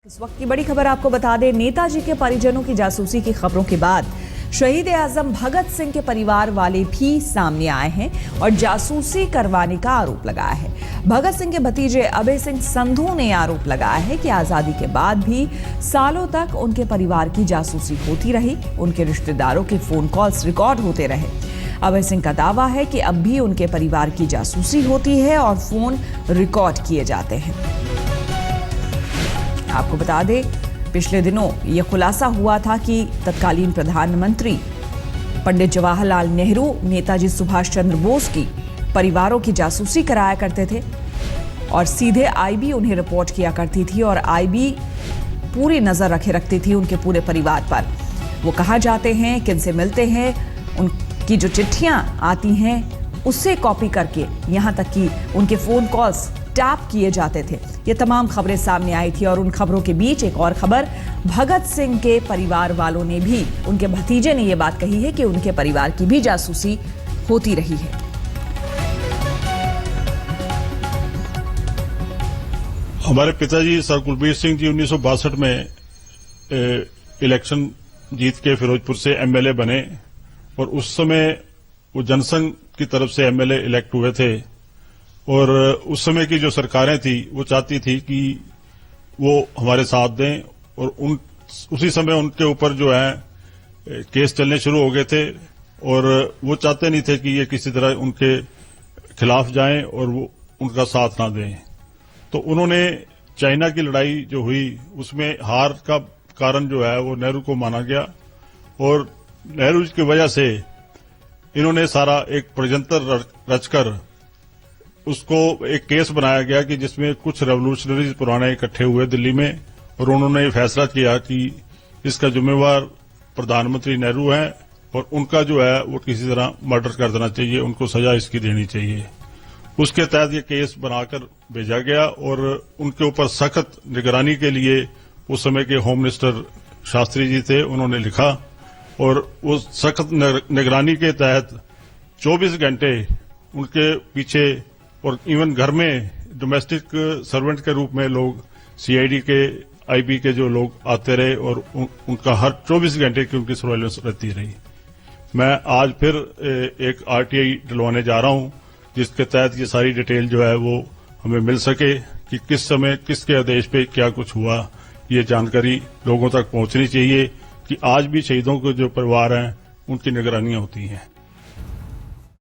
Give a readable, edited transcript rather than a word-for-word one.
इस वक्त की बड़ी खबर आपको बता दें, नेताजी के परिजनों की जासूसी की खबरों के बाद शहीद आजम भगत सिंह के परिवार वाले भी सामने आए हैं और जासूसी करवाने का आरोप लगाया है। भगत सिंह के भतीजे अभय सिंह संधू ने आरोप लगाया है कि आजादी के बाद भी सालों तक उनके परिवार की जासूसी होती रही, उनके रिश्तेदारों के फोन कॉल्स रिकॉर्ड होते रहे। अभय सिंह का दावा है कि अब भी उनके परिवार की जासूसी होती है और फोन रिकॉर्ड किए जाते हैं। आपको बता दें, पिछले दिनों यह खुलासा हुआ था कि तत्कालीन प्रधानमंत्री पंडित जवाहरलाल नेहरू, नेताजी सुभाष चंद्र बोस की परिवारों की जासूसी कराया करते थे और सीधे आईबी उन्हें रिपोर्ट किया करती थी और आईबी पूरी नजर रखती थी उनके पूरे परिवार पर। वो कहाँ जाते हैं, किनसे मिलते हैं, उनकी जो चिट्ठियां आती हैं उससे कॉपी करके यहाँ तक कि उनके फोन कॉल्स टैप किए जाते थे। ये तमाम खबरें सामने आई थी और उन खबरों के बीच एक और खबर, भगत सिंह के परिवार वालों ने भी, उनके भतीजे ने यह बात कही है कि उनके परिवार की भी जासूसी होती रही है। हमारे पिताजी सर कुलबीर सिंह जी 1962 में इलेक्शन जीत के फिरोजपुर से एमएलए बने और उस समय वो जनसंघ की तरफ से एमएलए इलेक्ट हुए थे और उस समय की जो सरकारें थी वो चाहती थी कि वो हमारे साथ दें और उसी समय उनके ऊपर जो है केस चलने शुरू हो गए थे और वो चाहते नहीं थे कि ये किसी तरह उनके खिलाफ जाएं और वो उनका साथ ना दें। तो उन्होंने चाइना की लड़ाई जो हुई उसमें हार का कारण जो है वो नेहरू को माना गया और नेहरू की वजह से इन्होंने सारा एक षड्यंत्र रचकर उसको एक केस बनाया गया कि जिसमें कुछ रेवोल्यूशनरीज पुराने इकट्ठे हुए दिल्ली में और उन्होंने ये फैसला किया कि इसका जिम्मेवार प्रधानमंत्री नेहरू हैं और उनका जो है वो किसी तरह मर्डर कर देना चाहिए, उनको सजा इसकी देनी चाहिए। उसके तहत ये केस बनाकर भेजा गया और उनके ऊपर सख्त निगरानी के लिए उस समय के होम मिनिस्टर शास्त्री जी थे, उन्होंने लिखा और उस सख्त निगरानी के तहत 24 घंटे उनके पीछे और इवन घर में डोमेस्टिक सर्वेंट के रूप में लोग सीआईडी के, आईबी के जो लोग आते रहे और उनका हर 24 घंटे की उनकी सर्वेलेंस रहती रही। मैं आज फिर एक आरटीआई डलवाने जा रहा हूं जिसके तहत ये सारी डिटेल जो है वो हमें मिल सके कि किस समय किसके आदेश पे क्या कुछ हुआ। ये जानकारी लोगों तक पहुंचनी चाहिए कि आज भी शहीदों के जो परिवार हैं उनकी निगरानियां होती हैं।